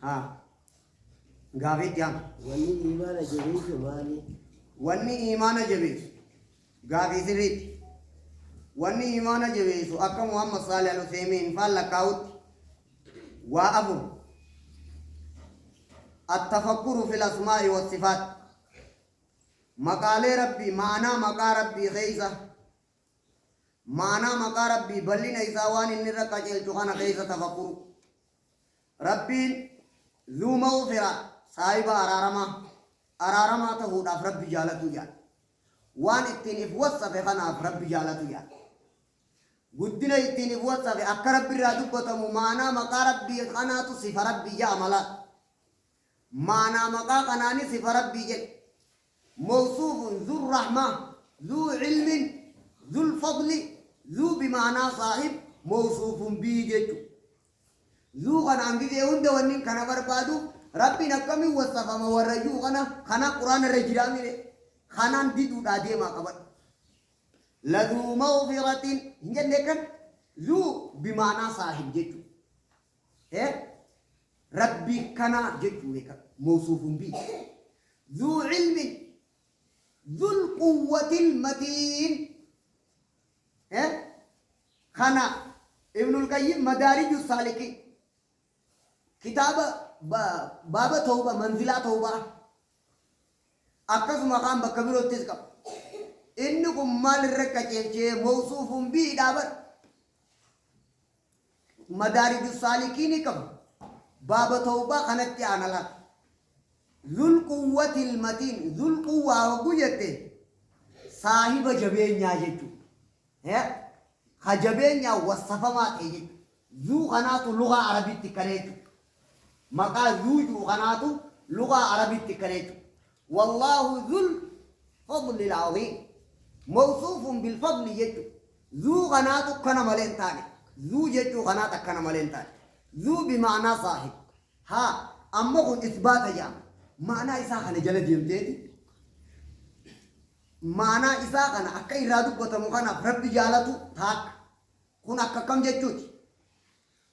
ها قافيت يام واني إيمان جبيس مالي واني إيمان جبيس قافي سريت واني إيمان جبيس أكا محمد صالح الوثيمين فالكاوت وأبو التفكر في الأسماء والصفات مقال ربي معنى مقال ربي خيسة معنى مقال ربي بلين إساوان إن رقاجل تخانا خيسة تفكر ربي ذو مغفرة صاحب أرارما تهود أف ربي جالتو جال وان اتنف وصف خنا أف ربي جالتو جال قدنا اتنف وصف أكرب برادبتمو معنى مقال ربي خنا تصف ربي جاملات معنى مقا قناني صفة ربي جل موصوف ذو الرحمة ذو علم ذو الفضل ذو بمعنى صاحب موصوف بيجتو ذو قنان دي هند ونين كان بربادو ربي نكمي وصفا مورجو خنا قرآن الرجرامي خنان دي دو دادي ما قبل لذو مغفرة هنجل لكن ذو بمعنى صاحب جتو ايه ربي كنا جدوك موصوف به ذو علم ذو القوة المتين خنا ابن القيم مدارج السالكين كتاب باب توبة منزلة توبة أكثر مقام بكبير التزكى إنكم مال الركعة موصوف به دابر مدارج السالكين كم باب توبة خنت أنا لا ذو القوة المتين ذو القوة وقوته صاحب جبين ياجتو خجبين يا وصفة ما تيجي ذو خنات لغة عربية تكريتو مقا ذو خنات لغة عربية تكريتو والله ذو الفضل العظيم موصوف بالفضل يجتو ذو خنات كنا ملين تاني ذو جتو خنات كنا ملين تاني ذو بمعنى صاحب ها أما قد إثبات جام معنى إساء جل ديمتي معنى إساء أكا إرادو بتمخنا رب جالتو تاك كون أكا كم جتوتي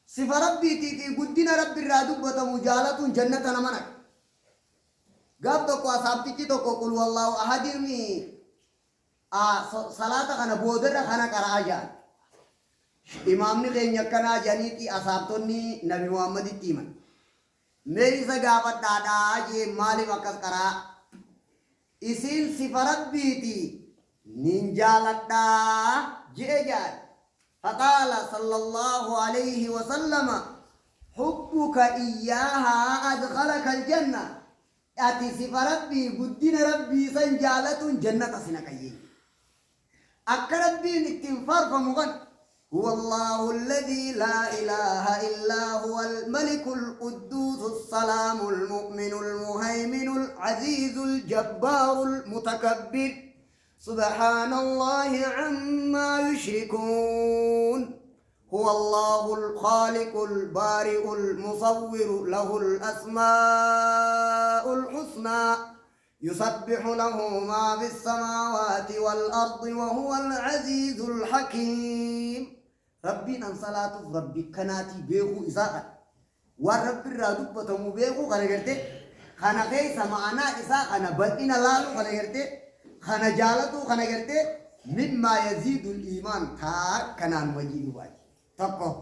صفة ربي تي قدنا رب إرادو بتمو جالتو جنة نمانك قاب توقو أصابتي توقو قل والله أحديرني صلاة خنا بودر خنا كراجان إمام نے کہیں یکنا جانی تھی اصحابتونی نبی محمد تیمن میری سگاوت دادا یہ مالی وقت کرا اسیل سفرت بھی تھی نینجا لٹا جے جائے فقال صلی اللہ علیہ وسلم حبك إياها أدخلك الجنة أتي سفرت بھی قدين ربي سنجالت جنة سنكيه أكرب بي نتنفر فمغن هو الله الذي لا إله إلا هو الملك القدوس السلام المؤمن المهيمن العزيز الجبار المتكبر سبحان الله عما يشركون هو الله الخالق البارئ المصور له الأسماء الحسنى يسبح له ما في السماوات والأرض وهو العزيز الحكيم ربنا صلاة ربي كناتي بيغو إساءة والرب الرادب بتمو بيغو خنقرتي خنقي سمعنا إساءة خنبتنا لالو خنقرتي خنجالتو خنقرتي مما يزيد الإيمان تار كنان مجيد واجي تقو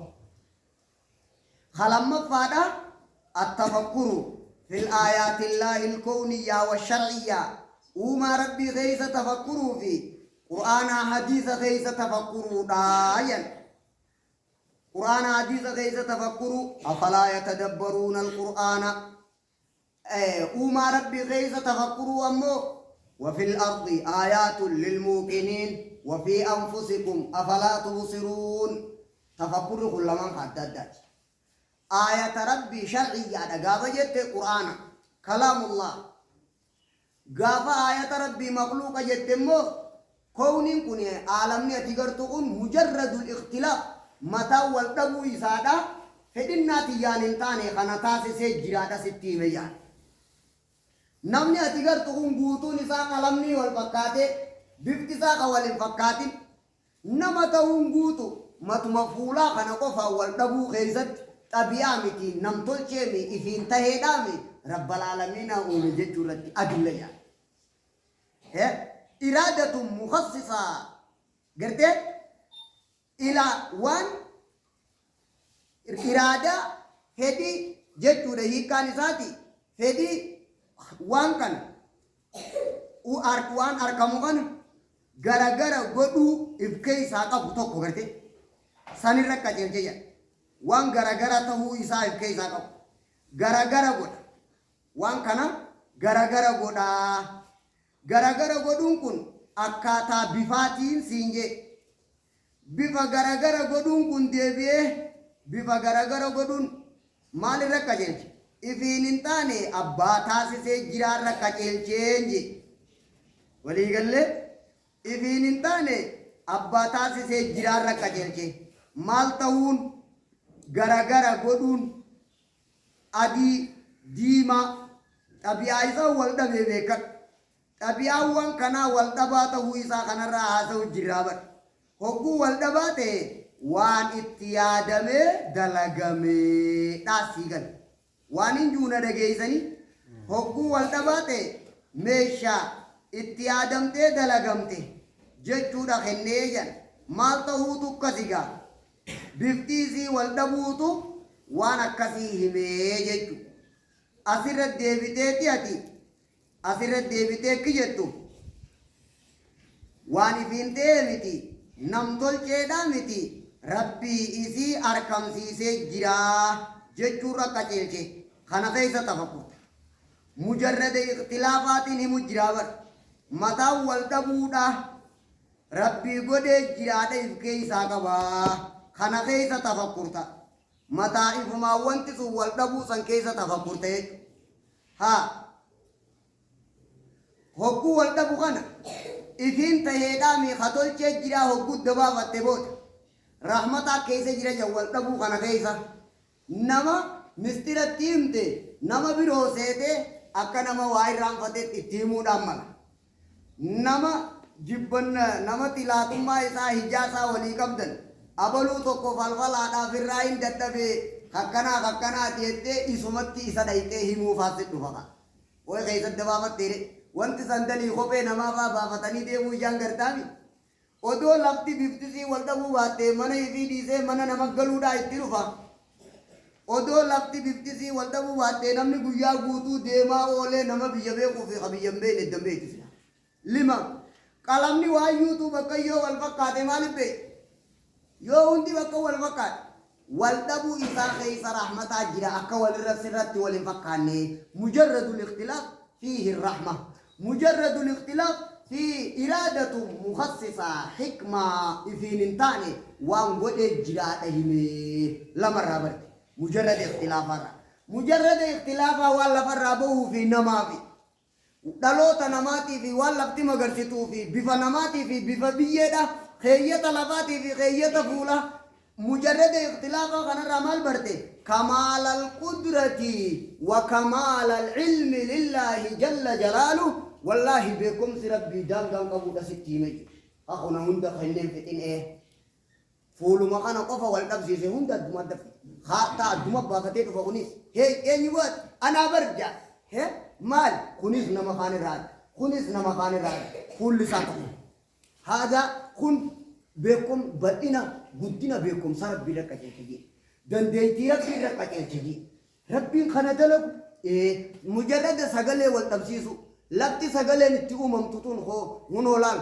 خلما فادا التفكر في الآيات الله الكونية والشرعية وما ربي غيث تفكروا في قرآن حديث غيث تفكروا دايا قرآن حديث غيث تفكروا أفلا يتدبرون القرآن وما ربي غيث تفكروا أمو وفي الأرض آيات للموقنين وفي أنفسكم أفلا تبصرون تفكروا كل من حددت آية ربي شرعية قابا جت قرآن كلام الله قابا آية ربي مخلوقة جت مو كون كوني عالمني أتقرتقون مجرد الاختلاف متى والتبو إسادة فإننا تيان انتاني خنطاسي سجرادة ستي ميان نمني أتقرتقون قوتون إسان عالمني والفقاتي بفتساق والفقاتي نمتهم قوتو متمفولا خنقفا والتبو خيزت xabiyaa miti nam tolchee mi ifiin taheedhaa mi rabbal aalamiinaa uume jechuu irratti adilla yaa iraadatun mukhassisaa gartee ila waan iraadaa fedhii jechuudha hiikkaan isaati fedhii waan kana waan argamu kana garagara godhuu ibkee isaa qabu tokko gartee sanirra qajeelche jedha waan garagara tahuu isaa ibkee isaa qabu garagara godha waan kana garagara godhaa garagara godhuun kun akkaataa bifaatiin siin jee bifa garagara godhuun kun deebi'ee bifa garagara godhuun maalirra qajeelche ifiin hin taane abbaa taasisee jiraarra qajeelcheen je waliigallee ifiin hin taane abbaa taasisee jiraarra qajeelche maal ta'uun garagara godhuun adii diimaa xabiyaa isaa wal dhabee beekan xabiyaawwan kanaa wal dhabaa ta'uu isaa kanarraa haasa'u jirraa bara hogguu wal dhabaa ta'e waan itti yaadamee dalagamee dhaasii gala waan hin juuna dhageessanii hogguu wal dhabaa ta'e meeshaa itti yaadamtee dalagamte jechuudha kennee jedhan maal ta'uutu akkasigaa bifti isii wal dhabuutu waan akkasii himee jechuudha asirra deebiteeti ati asirra deebitee kijettu waan ifiin ta'e miti nam tolcheedhaa miti rabbii isii arkamsiisee jiraa jechuurra qajeelche kana keessa tafakkurta mujarrada ikhtilaafaatiin himu jiraa bara mataan wal dhabuudha rabbii godhee jiraadha ifkee isaa qabaa kana keessa tafakkurta mataa ifumaa wanti sun wal dhabuu san keessa tafakkurta haa hogguu wal dhabu kana ifiin taheedhaa miiqa tolchee jiraa hogguu dabaafatte booda rahmataa keessa jira jan wal dhabuu kana keessa nama mistiratti himte nama biroo seetee akka nama waa irraanfateetti itti himuudhaan mala nama jibbanna nama tilaatummaa isaa hijaasaa walii qabdan abaluu tokko falfalaadhaaf irraa hin dadhabee akkanaa jettee isumatti isa dhayxee himuufaas dhufa way keessatti dabaafatteedhe wanti sandalii kophee namaafaa baafatanii deemuu ijaan gartaami odoo lafti biftisii wal dhabuu baattee mana ifii dhiisee mana nama galuudhaa itti dhufa odoo lafti biftisii wal dhabuu baattee namni guyyaa guutuu deemaa oolee nama biyya beekuu fi biyya hin beekne iddoo beekisina lima qalamni waayyuutu bakka yoo wal fakkaate maaliif beeku yoo hundi bakka wal fakkaate wal dhabuu isaa keessa rahmataa jira akka walirra sirratti wal hin fakkaanne mujarradul ikhtilaaf fiihi rahma mujarradul ikhtilaaf fi iraadatu mukhassisa hikmaa ifiin hin taane waan godhee jiraadha himee lamarraa barte mujarrada ikhtilaafarra mujarrada ikhtilaafaa waan lafarraa bahuu fi namaa fi dhaloota namaatii fi waan lafti magarsituu fi bifa namaatii fi bifa biyyeedha keeyyata lafaatii fi keeyyata fuula mujarrada ikhtilaafa kanarraa maal barte kamaala alqudrati wa kamaala alilmi lillahi jalla jalaaluh wallahi beekumsi rabbii daangaan qabuudha sitti hime akuna hunda kanneen fixin fuuluma kana qofa wal dhabsiise hunda adduma dafi haa adduma baafatee dhufa kunis eenyu boot anaa barja maal kunis nama kaanirraadha kunis nama kaanirraadha fuulli isaa tokko haada kun beekum badina guddina beekumsa rabbii rakka jechuudha dandeettii rabbii rakka jechuudha rabbiin kana dalagu mujarrada sagalee wal dhabsiisu lafti sagaleen itti uumamtu tun hunoolaan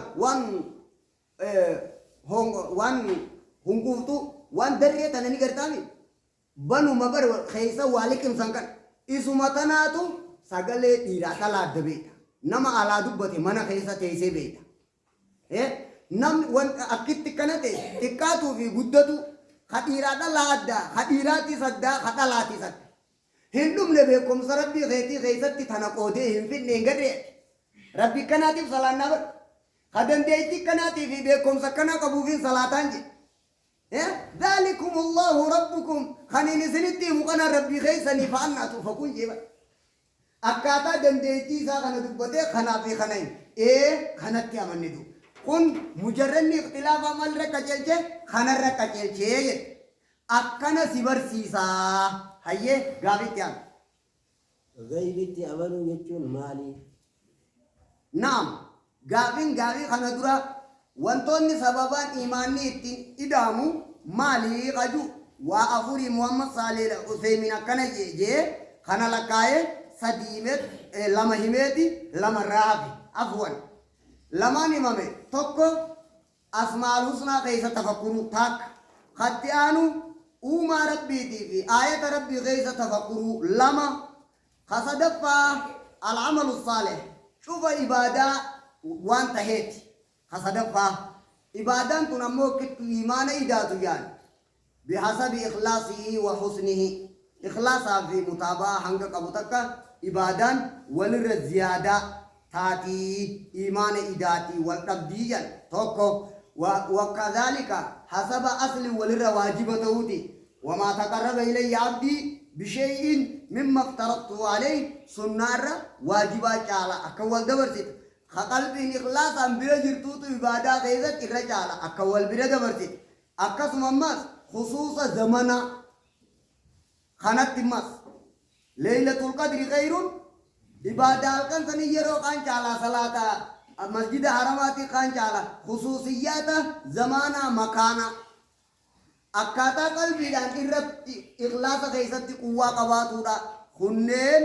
waan hunguuftu waan darree tana ni gartaami banuma bar keessa waa liqimsan kan isuma tanaatu sagalee dhiiraa dhalaa adda beekta nama alaa dubbate mana keessa teessee beekta namni wanta akkitti kana ta'e xiqqaatuu fi guddatu hadhiiraa dhalaa addaa hadhiiraatis addaa hadhalaatis adda hin dhumne beekumsa rabbii keetii keessatti tana qoodee hin fidne hin gadhee rabbi kanaatiif salaannaa bar hadandeetti kanaatii fi beekumsa kana qabuufin salaataan jedhe ذلكم الله ربكم خنين سنتي مقنا ربي خيسني فأنا تفكون جيبا أكاتا دنديتي ساقنا دبتي خنا في خنين خنات يا من ندو كن مجرد اختلاف عمل ركا جلجة خنا ركا جلجة akkana si barsiisaa hayyee gaafitti aan Gaybitti amanuu jechuun maali? naam gaafin gaafii kana dura wantoonni sababaan imaanni ittiin idaamu maalii qaju waa afurii Muhammad Saalih Useymin akkana jee kana lakkaa'ee sadiimet lama himeeti lama raafi afwan lamaan himame tokko asmaal husnaa keessa tafakkuru takka khatti aanu uumaa rabbiitii fi aayata rabbii keessa tafakkuru lama khasadaffaa al'amalu saalih shufa ibaadaa waan taheeti khasadaffaa ibadaan tun ammoo kittu imaana idaatu yaan bihasabi ikhlaasihi wa husnihi ikhlaasaa fi mutaabaa hanga qabu takka ibadaan walirra ziyaadaa taatii imaana idaatii wal dhabdii jan tokko وكذلك حسب أصل ولر واجبته وما تقرب إلي عبدي بشيء مما افترضته عليه سنار واجبات على أكوال دبرتي قلبي إخلاصا بلا جرتوت عبادات إذا كرج على أكوال بلا دبرتي أكس ممس خصوصا زمنا خانت مس ليلة القدر خير عبادات كان سنيرو كان على صلاة مسجد حرماتي كان على خصوصيات زمانا مكانا أكاتا قلبي دان إخلاص كيست قوة قباتودا خنين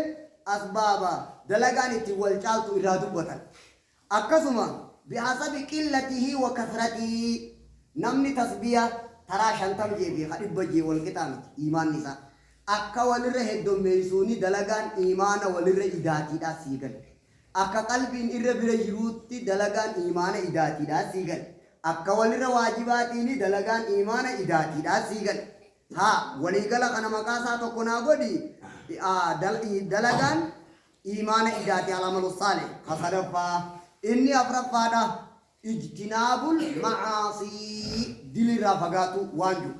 أسبابا دلقاني تيوال چالتو إرادو بطن أكسما بحسب قلته وكثرته نمني تسبيا ترى شانتم جيبي خليب بجي والكتام إيمان نسا أكا ولره هدو ميسوني دلقان إيمان ولره إداتي دا سيغن أكا قلبين إربر جروتي دلقان إيمان إداتي دا سيغن akka walirra waajibaatiini dalagaan imaana idaatiidha siigan haa waliigala kana maqaasaa tokko naa godhi dalagaan imaana idaati alamalu saalih kasadaffaa inni afraffaadha ijtinaabul macaasii dilirraa fagaatu waan jiru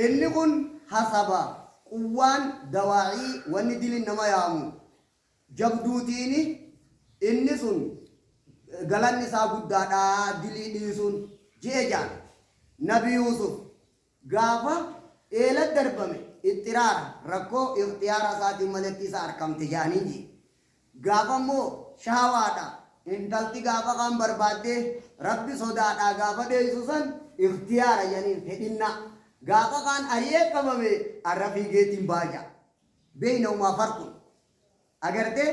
inni kun hasaba quwwaan dawaa'ii wanni dilin nama yaamu jabduutiini inni sun galanni isaa guddaadha dilii dhiisuun jeejaan nabi Yusuf gaafa eela darbame ittiraara rakkoo ikhtiyaara isaatiin maletti isa arkamte jaanii ji gaafa immoo shaawaadha intalti gaafa kan barbaadde rabbi sodaadha gaafa deessu san ikhtiyaara janiin fedhinna gaafa kan ari'ee qabame arra fiigeetiin baaja beeynahumaa farqun agartee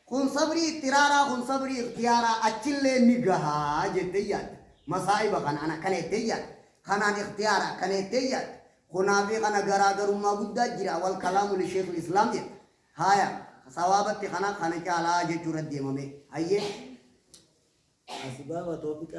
kun sabri ittiraara kun sabri ikhtiyara achille nigaha jettiyan masaiba kana kanettiyan kana ikhtiyara kanettiyan kunafi kana garaagarummaa guddaa jira wal kalaamu li sheekh islam je haya sawabatti kana cala jechuu raddeemame hayye Asbaba tawfiqa